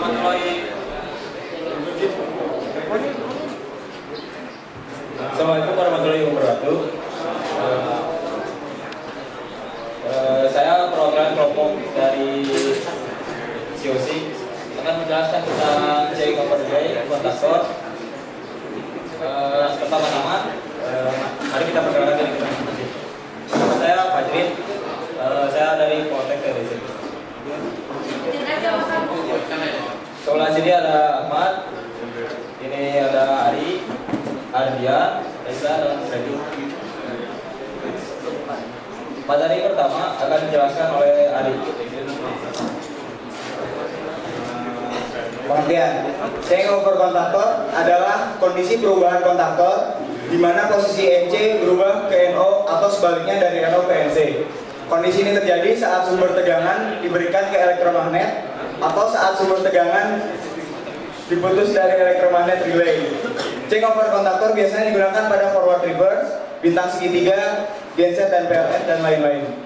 Assalamualaikum warahmatullahi wabarakatuh. Saya perwakilan kelompok dari COC akan menjelaskan tentang change over day kontaktor. Pertama-tama, mari kita perkenalkan diri kita. Nama saya Fajrin. Saya dari Poltek TDC. Sebelah sini ada Ahmad, ini ada Ari, Ardia, Reza, dan Freddy. Materi pertama akan dijelaskan oleh Ari. Pengertian, change over kontaktor adalah kondisi perubahan kontaktor di mana posisi NC berubah ke NO atau sebaliknya dari NO ke NC. Kondisi ini terjadi saat sumber tegangan diberikan ke elektromagnet atau saat sumber tegangan diputus dari elektromagnet relay. Change over kontaktor biasanya digunakan pada forward reverse, bintang segitiga, genset dan PLN dan lain-lain.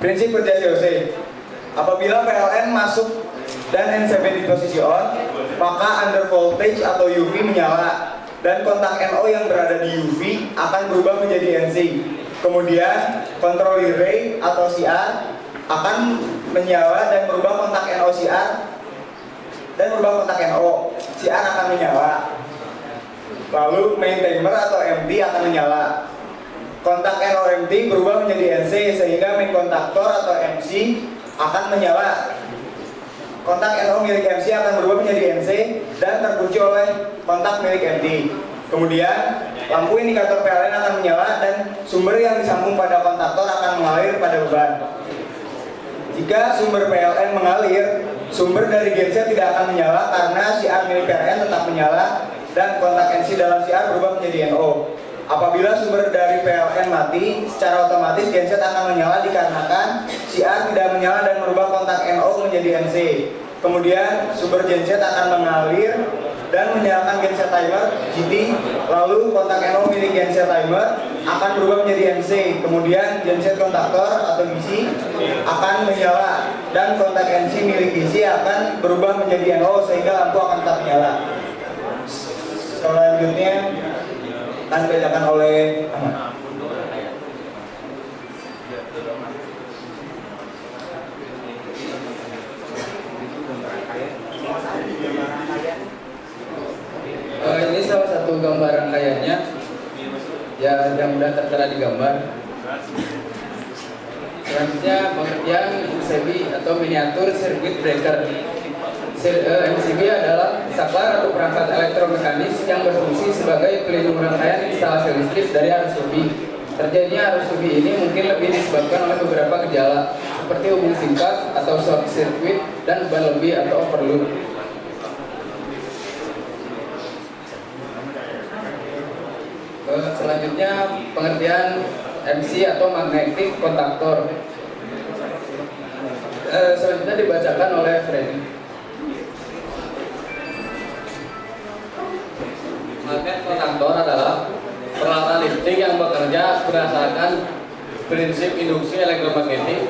Prinsip kerja COC. Apabila PLN masuk dan NCB di posisi on, maka under voltage atau UV menyala dan kontak NO yang berada di UV akan berubah menjadi NC. Kemudian kontrol relay atau CR akan menyala dan berubah kontak NO CR dan berubah kontak NO. CR akan menyala. Lalu main timer atau MT akan menyala. Kontak NO MT berubah menjadi NC sehingga main kontaktor atau MC akan menyala. Kontak NO milik MC akan berubah menjadi NC dan terkunci oleh kontak milik MT. Kemudian lampu indikator PLN akan menyala dan sumber yang disambung pada kontaktor akan mengalir pada beban. Jika sumber PLN mengalir, sumber dari genset tidak akan menyala karena CR milik PLN tetap menyala dan kontak NC dalam CR berubah menjadi NO. Apabila sumber dari PLN mati, secara otomatis genset akan menyala dikarenakan CR tidak menyala dan merubah kontak NO menjadi NC. Kemudian sumber genset akan mengalir dan menyalakan genset timer GT. Lalu kontak NO milik genset timer akan berubah menjadi NC. Kemudian genset kontaktor atau DC akan menyala dan kontak NC milik DC akan berubah menjadi NO sehingga lampu akan tetap menyala. Selanjutnya akan dibacakan oleh Ahmad. Ini salah satu gambaran kayaknya ya, yang mudah tertera di gambar. Selanjutnya pengertian MCB atau miniatur circuit breaker. MCB adalah saklar atau perangkat elektromekanis yang berfungsi sebagai pelindung rangkaian instalasi listrik dari arus lebih. Terjadinya arus lebih ini mungkin lebih disebabkan oleh beberapa gejala seperti hubung singkat atau short circuit dan beban lebih atau overload. Selanjutnya pengertian MC atau magnetic kontaktor. Selanjutnya dibacakan oleh Freddy. Magnet kontaktor adalah peralatan listrik yang bekerja berdasarkan prinsip induksi elektromagnetik.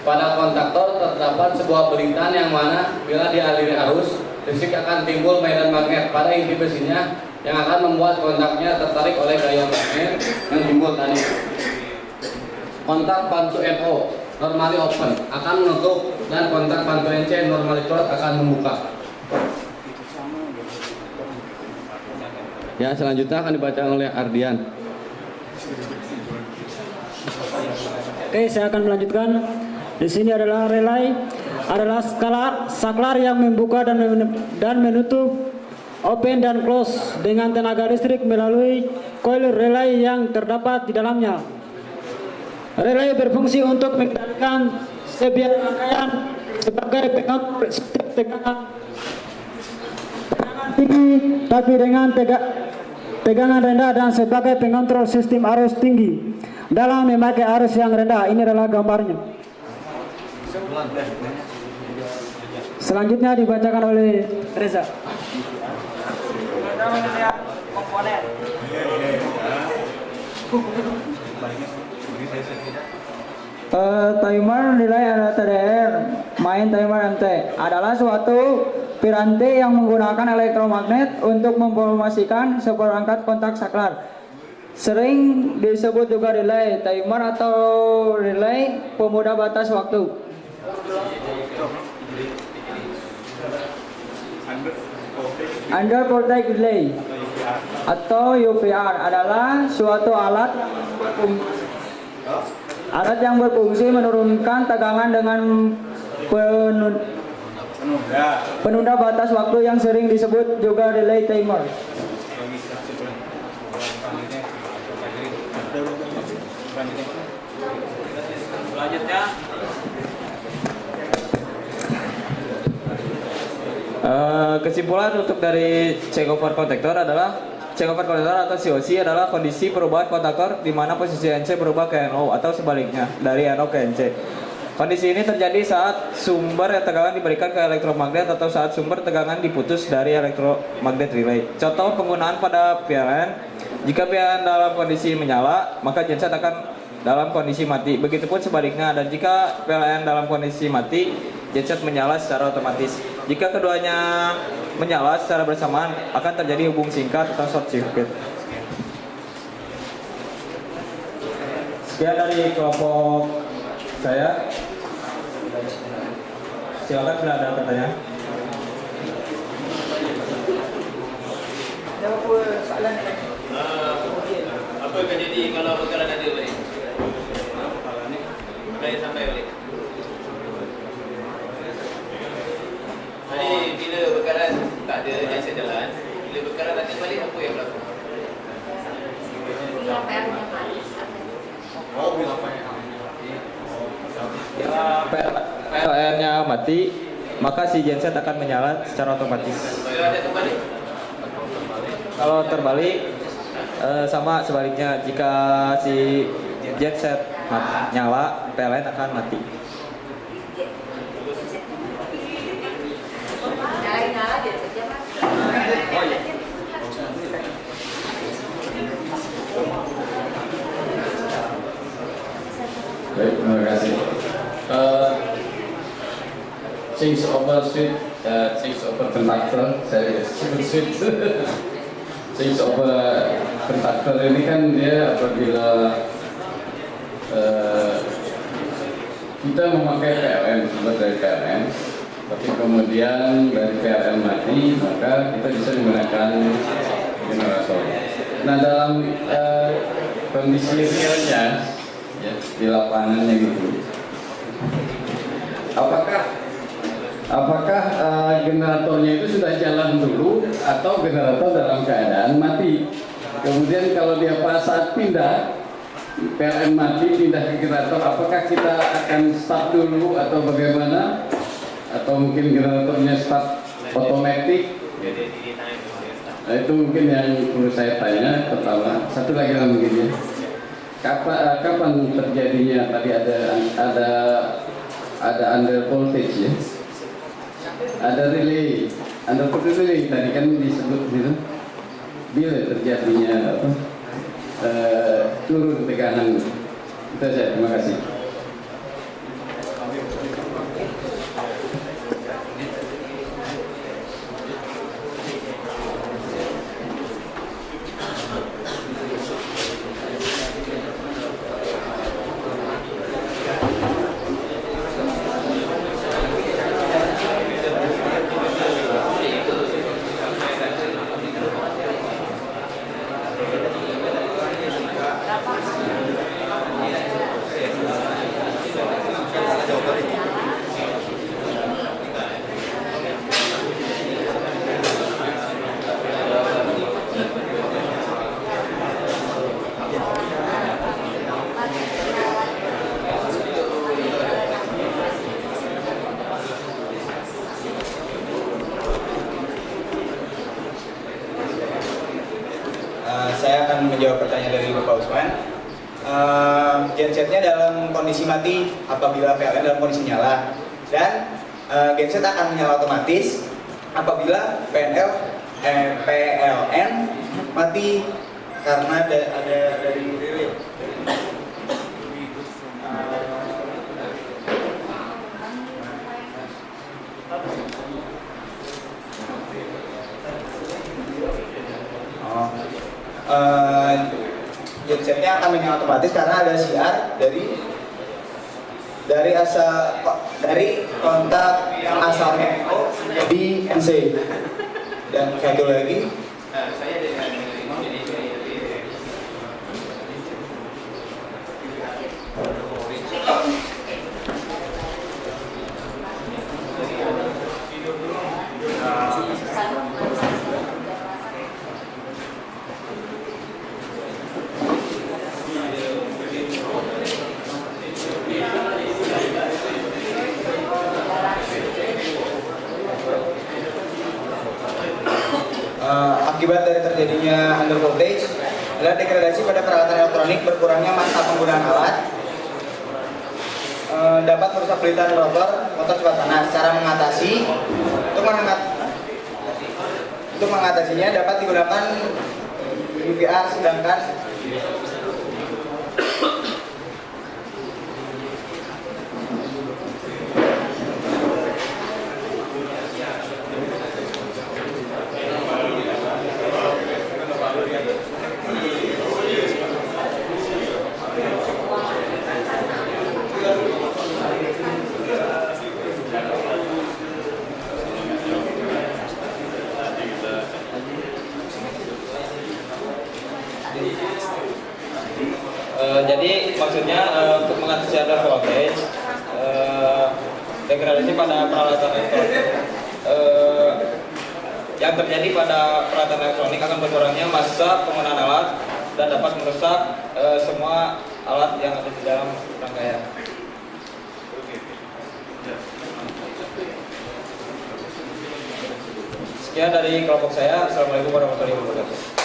Pada kontaktor terdapat sebuah belitan yang mana bila dialiri arus, listrik akan timbul medan magnet pada inti besinya yang akan membuat kontaknya tertarik oleh gaya magnet yang timbul tadi. Kontak bantu NO normally open akan menutup dan kontak bantu NC normally close akan membuka. Ya, selanjutnya akan dibacakan oleh Ardian. Oke, saya akan melanjutkan. Di sini adalah relay, adalah saklar yang membuka dan menutup, open dan close dengan tenaga listrik melalui coil relay yang terdapat di dalamnya. Relay berfungsi untuk mengendalikan sebiar rangkaian sebagai pengatur tegangan tinggi tapi dengan tegangan rendah dan sebagai pengontrol sistem arus tinggi dalam memakai arus yang rendah. Ini adalah gambarnya. Selanjutnya dibacakan oleh Reza. Timer nilai adalah TDR Main timer MT adalah suatu piranti yang menggunakan elektromagnet untuk mempromosikan seperangkat kontak saklar. Sering disebut juga relay timer atau relay pemuda batas waktu. Under voltage relay atau UVR adalah suatu alat yang berfungsi menurunkan tegangan dengan penunda batas waktu yang sering disebut juga relay timer. Selanjutnya kesimpulan untuk dari check over kontaktor adalah check over kontaktor atau COC adalah kondisi perubahan kontaktor di mana posisi NC berubah ke NO atau sebaliknya dari NO ke NC. Kondisi ini terjadi saat sumber tegangan diberikan ke elektromagnet atau saat sumber tegangan diputus dari elektromagnet relay. Contoh penggunaan pada PLN, jika PLN dalam kondisi menyala, maka genset akan dalam kondisi mati. Begitupun sebaliknya, dan jika PLN dalam kondisi mati, genset menyala secara otomatis. Jika keduanya menyala secara bersamaan, akan terjadi hubung singkat atau short circuit. Sekian dari kelompok saya. Silakan bila ada pertanyaan. Apa yang akan jadi kalau bekalan ada balik? Mulai sampai balik. Jadi bila bekalan tak ada jasa jalan, bila bekalan ada balik, apa yang berlaku? Bila PR-nya mati. Oh, bila PR-nya PLN-nya mati, maka si genset akan menyala secara otomatis. Kalau ada terbalik? Kalau terbalik, sama sebaliknya, jika si genset nyala, PLN akan mati. Nyala-nyala aja saja mas. Oh iya. Baik, terima kasih. Change over switch, change over conductor, saya sebut switch. Change over conductor ini kan dia apabila kita memakai PLN, sumber dari PLN, tapi kemudian dari PLN mati, maka kita bisa menggunakan generator. Nah, dalam kondisi realnya, ya, di lapangannya gitu, apakah generatornya itu sudah jalan dulu atau generator dalam keadaan mati? Kemudian kalau dia pas saat pindah PLN mati, pindah ke generator, apakah kita akan start dulu atau bagaimana? Atau mungkin generatornya start otomatis? Nah, itu mungkin yang perlu saya tanya pertama. Satu lagi lah mungkin ya. Kapan terjadinya tadi ada under voltage ya? Ada relay, under voltage relay tadi kan disebut gitu. Bila terjadinya apa? Turun tegangan. Itu saja. Terima kasih. Saya akan menjawab pertanyaan dari Bapak Usman. Gensetnya dalam kondisi mati apabila PLN dalam kondisi nyala, dan genset akan menyala otomatis apabila PLN mati karena ada dari relay. gensetnya akan menyala otomatis karena ada siar dari kontak asalnya NO di NC. Dan satu lagi, Nah, saya dengan jadi akibat dari terjadinya under voltage adalah degradasi pada peralatan elektronik, berkurangnya masa penggunaan alat, dapat merusak pelitan rotor motor cepat panas. Cara mengatasi untuk mengatasinya dapat digunakan UVA, sedangkan jadi maksudnya untuk mengatasi under voltage, degradasi pada peralatan elektronik yang terjadi pada peralatan elektronik akan berkurangnya masa penggunaan alat dan dapat merusak semua alat yang ada di dalam rangkaian. Sekian dari kelompok saya. Assalamualaikum warahmatullahi wabarakatuh.